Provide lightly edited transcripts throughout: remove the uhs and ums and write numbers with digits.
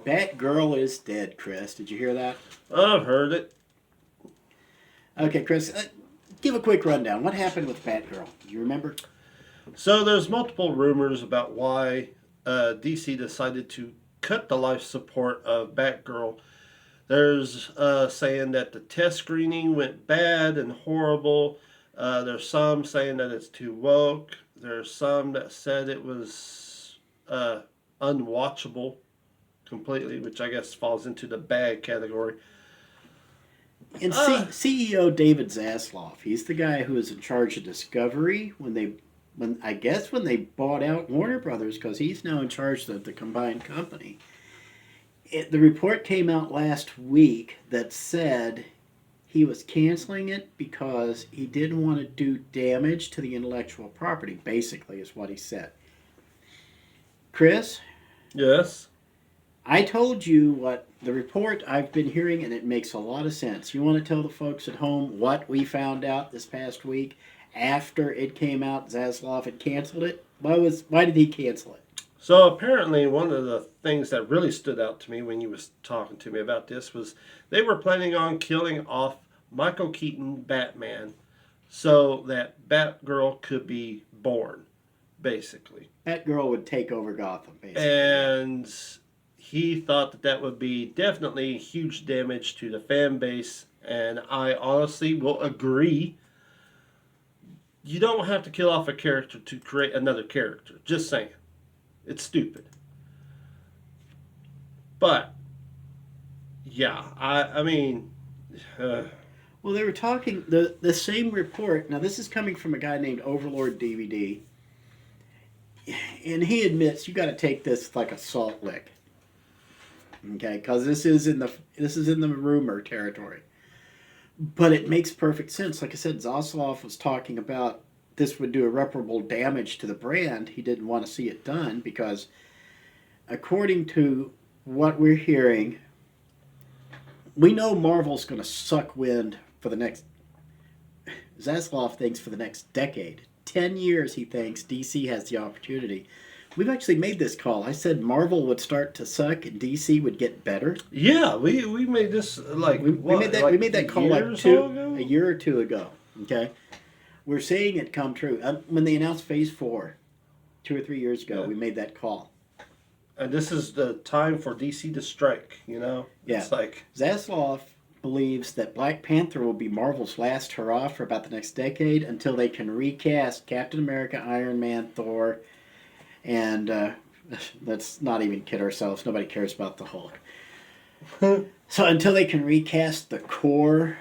BATGIRL is dead, Chris. Did you hear that? I've heard it. Okay, Chris, give a quick rundown. What happened with BATGIRL? Do you remember? So there's multiple rumors about why DC decided to cut the life support of Batgirl. There's saying that the test screening went bad and horrible. There's some saying that it's too woke. There's some that said it was unwatchable completely, which I guess falls into the bad category. And CEO David Zaslav, he's the guy who was in charge of Discovery when they bought out Warner Brothers, because he's now in charge of the combined company. The report came out last week that said he was canceling it because he didn't want to do damage to the intellectual property, basically, is what he said. Chris? Yes? I told you what the report I've been hearing, and it makes a lot of sense. You want to tell the folks at home what we found out this past week after it came out Zaslav had canceled it? Why did he cancel it? So apparently one of the things that really stood out to me when you was talking to me about this was they were planning on killing off Michael Keaton Batman so that Batgirl could be born, basically. Batgirl would take over Gotham, basically. And he thought that that would be definitely huge damage to the fan base, and I honestly will agree. You don't have to kill off a character to create another character. Just saying. It's stupid. But, yeah, I mean... Well, they were talking, the same report, now this is coming from a guy named Overlord DVD, and he admits you got to take this like a salt lick. Okay, because this is in the rumor territory. But it makes perfect sense. Like I said, Zaslav was talking about this would do irreparable damage to the brand. He didn't want to see it done because, according to what we're hearing, we know Marvel's going to suck wind for the next, Zaslav thinks, for the next decade. 10 years, he thinks, DC has the opportunity. We've actually made this call. I said Marvel would start to suck and DC would get better. Yeah, we made this we made that call like a year or two ago. Okay, we're seeing it come true. When they announced Phase 4, 2 or 3 years ago, we made that call. And this is the time for DC to strike. You know, it's like Zaslav believes that Black Panther will be Marvel's last hurrah for about the next decade until they can recast Captain America, Iron Man, Thor. And let's not even kid ourselves. Nobody cares about the Hulk. So until they can recast the core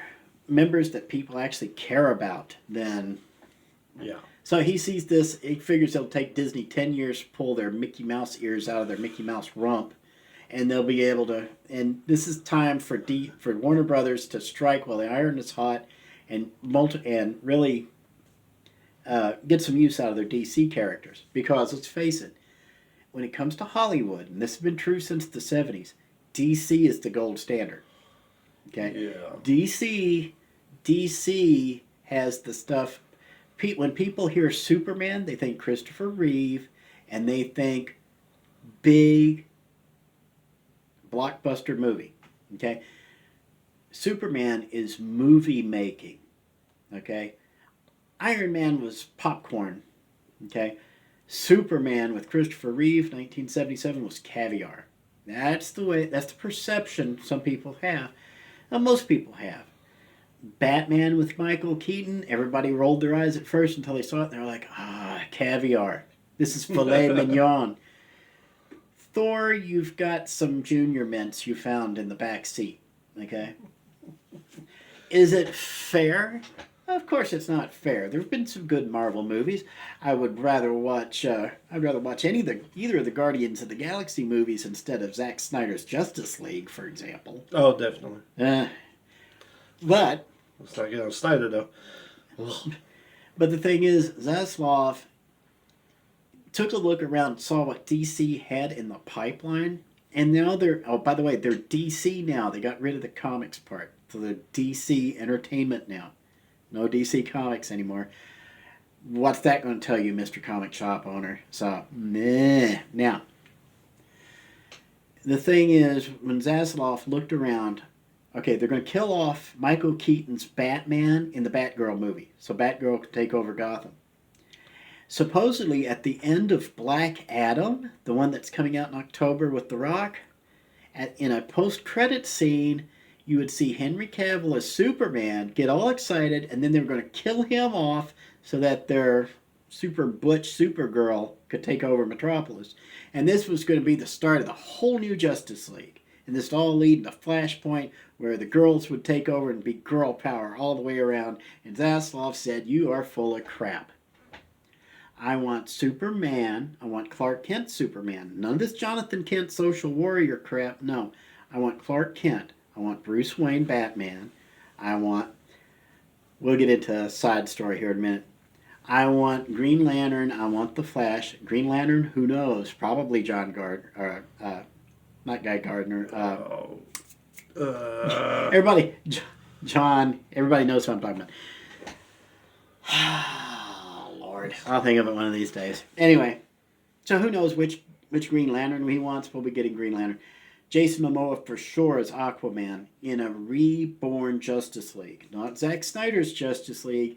members that people actually care about, then... Yeah. So he sees this. He figures it'll take Disney 10 years to pull their Mickey Mouse ears out of their Mickey Mouse rump. And they'll be able to... And this is time for Warner Brothers to strike while the iron is hot and really... get some use out of their DC characters. Because, let's face it, when it comes to Hollywood, and this has been true since the 70s, DC is the gold standard. Okay? Yeah. DC has the stuff... When people hear Superman, they think Christopher Reeve, and they think big blockbuster movie. Okay? Superman is movie making. Okay? Iron Man was popcorn, okay? Superman with Christopher Reeve, 1977, was caviar. That's the perception some people have. Now, most people have. Batman with Michael Keaton, everybody rolled their eyes at first until they saw it, and they were like, caviar. This is filet mignon. Thor, you've got some junior mints you found in the back seat, okay? Is it fair? Of course, it's not fair. There have been some good Marvel movies. I would rather watch. I'd rather watch either of the Guardians of the Galaxy movies instead of Zack Snyder's Justice League, for example. Oh, definitely. But Let's not get on Snyder though. but the thing is, Zaslav took a look around, saw what DC had in the pipeline, and now they're. Oh, by the way, they're DC now. They got rid of the comics part, so they're DC Entertainment now. No DC Comics anymore. What's that going to tell you, Mr. Comic Shop owner? So, meh. Now, the thing is, when Zaslav looked around, okay, they're going to kill off Michael Keaton's Batman in the Batgirl movie, so Batgirl can take over Gotham. Supposedly, at the end of Black Adam, the one that's coming out in October with The Rock, in a post-credit scene, you would see Henry Cavill as Superman get all excited, and then they were going to kill him off so that their super butch Supergirl could take over Metropolis. And this was going to be the start of the whole new Justice League. And this all lead to Flashpoint, where the girls would take over and be girl power all the way around. And Zaslav said, "You are full of crap. I want Superman. I want Clark Kent Superman. None of this Jonathan Kent social warrior crap. No. I want Clark Kent. I want Bruce Wayne Batman. We'll get into a side story here in a minute. I want Green Lantern. I want the Flash. Green Lantern, who knows? Probably John Gardner. Not Guy Gardner. Everybody, John, everybody knows what I'm talking about. Oh, Lord. I'll think of it one of these days. Anyway, so who knows which Green Lantern he wants? We'll be getting Green Lantern. Jason Momoa for sure is Aquaman in a reborn Justice League. Not Zack Snyder's Justice League.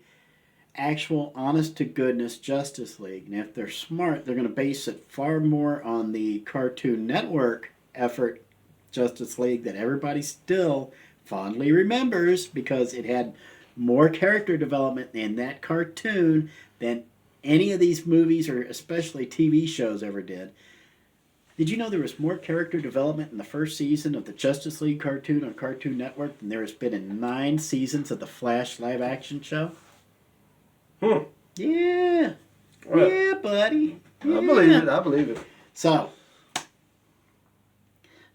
Actual, honest-to-goodness Justice League. And if they're smart, they're going to base it far more on the Cartoon Network effort Justice League that everybody still fondly remembers because it had more character development in that cartoon than any of these movies or especially TV shows ever did. Did you know there was more character development in the first season of the Justice League cartoon on Cartoon Network than there has been in 9 seasons of the Flash live-action show? Yeah. Well, yeah, buddy. Yeah. I believe it. So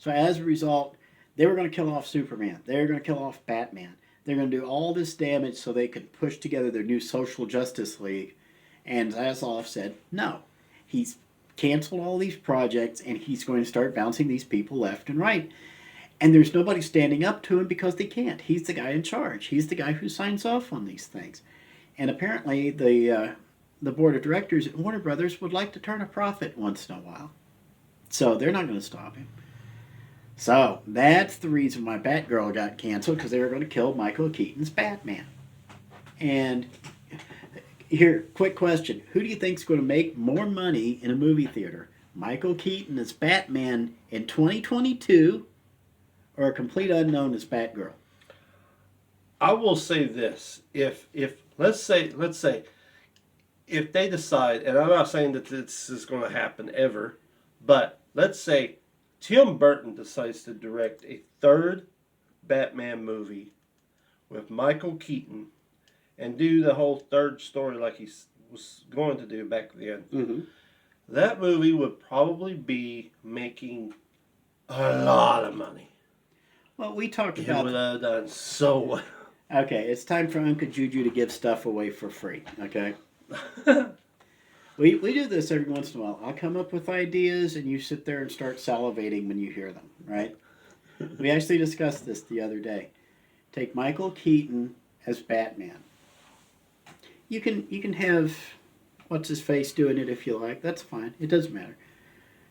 as a result, they were going to kill off Superman. They were going to kill off Batman. They're going to do all this damage so they could push together their new social justice league. And Zaslav said, no. He's canceled all these projects, and he's going to start bouncing these people left and right. And there's nobody standing up to him because they can't. He's the guy in charge. He's the guy who signs off on these things. And apparently the board of directors at Warner Brothers would like to turn a profit once in a while. So they're not going to stop him. So that's the reason why Batgirl got canceled, because they were going to kill Michael Keaton's Batman. And here, quick question. Who do you think is going to make more money in a movie theater? Michael Keaton as Batman in 2022 or a complete unknown as Batgirl? I will say this. If let's say if they decide, and I'm not saying that this is going to happen ever, but let's say Tim Burton decides to direct a third Batman movie with Michael Keaton and do the whole third story like he was going to do back then. Mm-hmm. That movie would probably be making a lot of money. Well, we talked about... It would have done so well. Okay, it's time for Uncle Juju to give stuff away for free, okay? We do this every once in a while. I'll come up with ideas, and you sit there and start salivating when you hear them, right? We actually discussed this the other day. Take Michael Keaton as Batman. You can have what's-his-face doing it if you like. That's fine. It doesn't matter.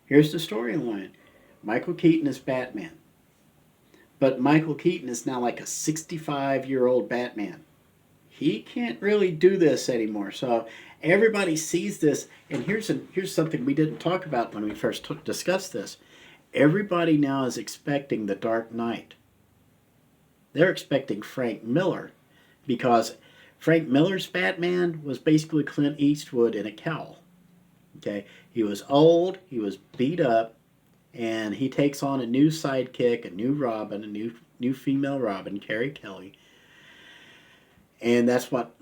Here's the storyline. Michael Keaton is Batman. But Michael Keaton is now like a 65-year-old Batman. He can't really do this anymore. So everybody sees this. And here's something we didn't talk about when we first discussed this. Everybody now is expecting the Dark Knight. They're expecting Frank Miller because Frank Miller's Batman was basically Clint Eastwood in a cowl. Okay, he was old, he was beat up, and he takes on a new sidekick, a new Robin, a new female Robin, Carrie Kelly. And that's what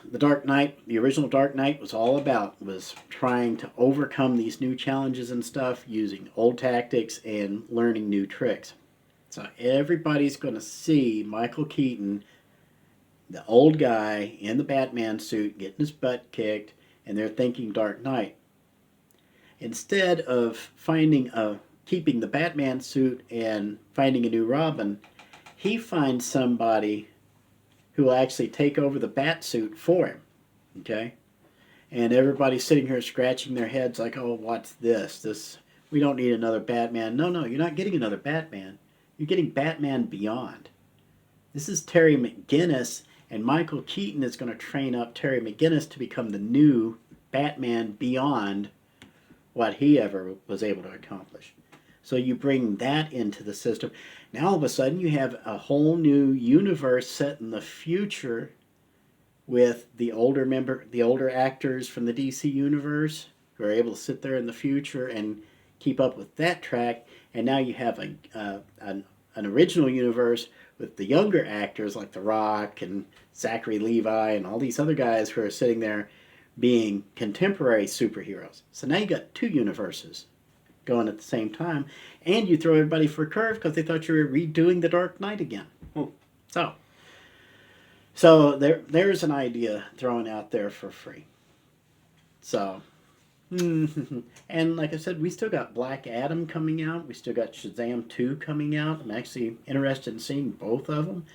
the Dark Knight, the original Dark Knight, was all about, was trying to overcome these new challenges and stuff using old tactics and learning new tricks. So everybody's going to see Michael Keaton, the old guy in the Batman suit, getting his butt kicked, and they're thinking Dark Knight. Instead of keeping the Batman suit and finding a new Robin, he finds somebody who will actually take over the bat suit for him. Okay? And everybody's sitting here scratching their heads like, oh, what's this? We don't need another Batman. No, you're not getting another Batman. You're getting Batman Beyond. This is Terry McGinnis, and Michael Keaton is going to train up Terry McGinnis to become the new Batman Beyond what he ever was able to accomplish. So you bring that into the system. Now all of a sudden you have a whole new universe set in the future with the older actors from the DC universe who are able to sit there in the future and keep up with that track. And now you have an original universe with the younger actors like The Rock and Zachary Levi and all these other guys who are sitting there being contemporary superheroes. So now you got two universes going at the same time, and you throw everybody for a curve because they thought you were redoing The Dark Knight again. So there's an idea thrown out there for free. So, and like I said, we still got Black Adam coming out. We still got Shazam 2 coming out. I'm actually interested in seeing both of them.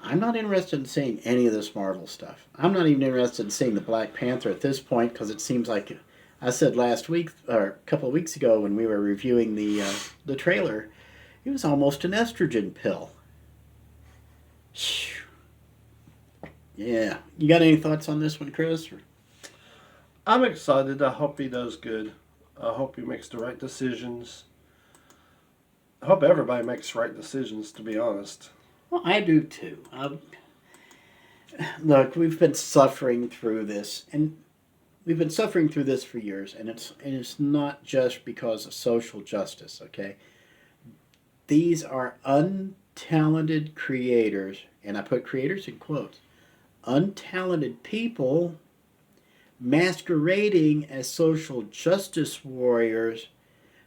I'm not interested in seeing any of this Marvel stuff. I'm not even interested in seeing the Black Panther at this point because it seems like I said last week or a couple of weeks ago when we were reviewing the trailer, it was almost an estrogen pill. Yeah. You got any thoughts on this one, Chris? I'm excited. I hope he does good. I hope he makes the right decisions. I hope everybody makes the right decisions, to be honest. Well, I do too. Look, we've been suffering through this, and we've been suffering through this for years, and it's not just because of social justice, okay? These are untalented creators, and I put creators in quotes, untalented people masquerading as social justice warriors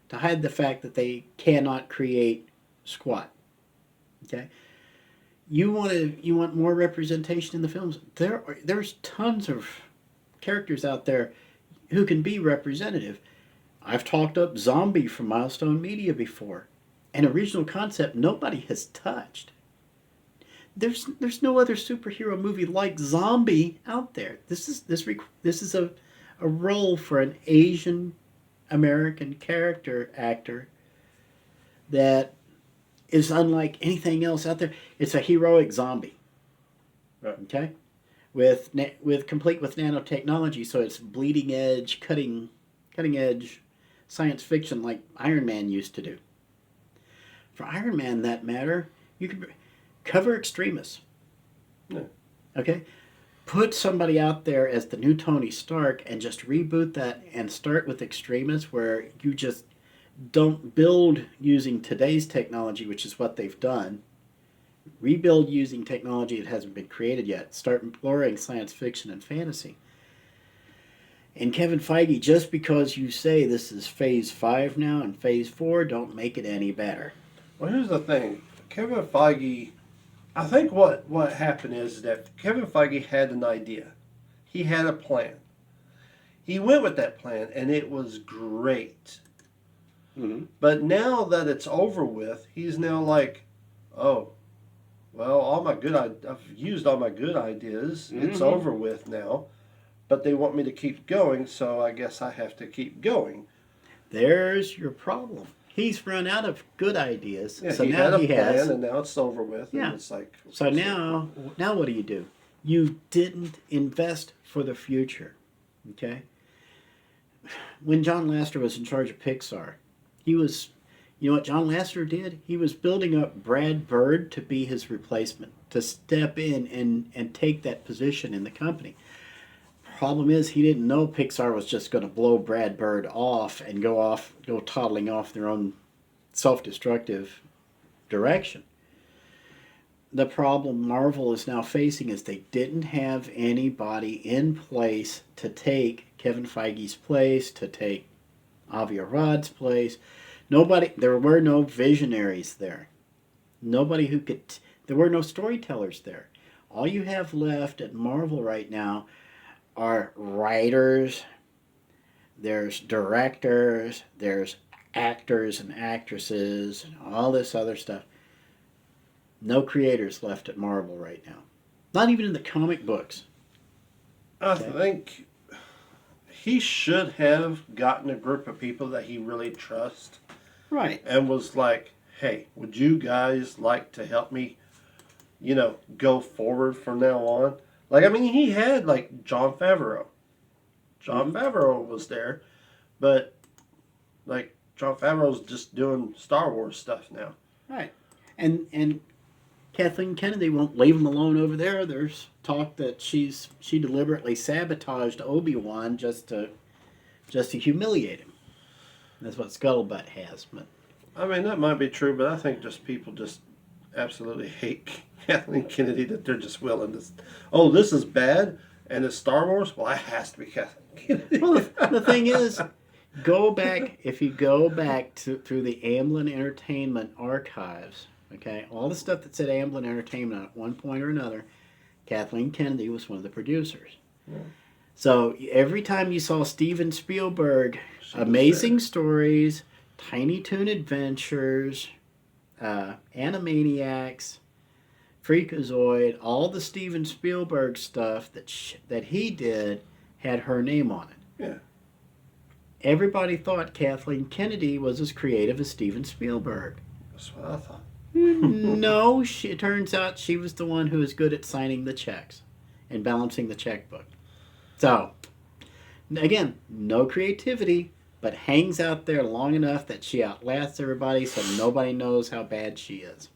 to hide the fact that they cannot create squat, okay? You want more representation in the films. There's tons of characters out there who can be representative. I've talked up Zombie from Milestone Media before. An original concept nobody has touched. There's no other superhero movie like Zombie out there. This is a role for an Asian American character actor that is unlike anything else out there. It's a heroic zombie. Right. Okay? Complete with nanotechnology, so it's bleeding edge, cutting edge science fiction like Iron Man used to do. For Iron Man, that matter, you could cover extremists. Yeah. Okay? Put somebody out there as the new Tony Stark and just reboot that and start with extremists where you just don't build using today's technology, which is what they've done. Rebuild using technology that hasn't been created yet. Start exploring science fiction and fantasy. And Kevin Feige, just because you say this is phase 5 now and phase 4, don't make it any better. Well, here's the thing. Kevin Feige, I think what happened is that Kevin Feige had an idea. He had a plan. He went with that plan, and it was great. Mm-hmm. But now that it's over with, he's now like, oh, well, I've used all my good ideas. Mm-hmm. It's over with now. But they want me to keep going, so I guess I have to keep going. There's your problem. He's run out of good ideas. Yeah, So he now had a he plan, has. and now it's over with. Yeah. And it's like, So now what do? You didn't invest for the future. Okay? When John Lasseter was in charge of Pixar, you know what John Lasseter did? He was building up Brad Bird to be his replacement, to step in and take that position in the company. Problem is, he didn't know Pixar was just going to blow Brad Bird off and go toddling off their own self-destructive direction. the problem Marvel is now facing is they didn't have anybody in place to take Kevin Feige's place, to take Avi Arad's place. Nobody. There were no visionaries there. Nobody who could. There were no storytellers there. All you have left at Marvel right now are writers. There's directors. There's actors and actresses and all this other stuff. No creators left at Marvel right now. Not even in the comic books. I think he should have gotten a group of people that he really trusts. Right. And was like, hey, would you guys like to help me, go forward from now on? Like, I mean, he had, like, Jon Favreau. Jon Favreau was there, but, like, Jon Favreau's just doing Star Wars stuff now. Right. And Kathleen Kennedy won't leave him alone over there. There's talk that she deliberately sabotaged Obi-Wan just to humiliate him. That's what Scuttlebutt has. But I mean, that might be true, but I think just people just absolutely hate Kathleen Kennedy that they're just willing to. Oh, this is bad, and it's Star Wars. Well, it has to be Kathleen Kennedy. well, the thing is, if you go back through the Amblin Entertainment archives, okay, all the stuff that said Amblin Entertainment at one point or another, Kathleen Kennedy was one of the producers. Yeah. So every time you saw Steven Spielberg, Amazing Stories, Tiny Toon Adventures, Animaniacs, Freakazoid, all the Steven Spielberg stuff that he did had her name on it. Yeah. Everybody thought Kathleen Kennedy was as creative as Steven Spielberg. That's what I thought. No, it turns out she was the one who was good at signing the checks and balancing the checkbook. So, again, no creativity, but hangs out there long enough that she outlasts everybody so nobody knows how bad she is.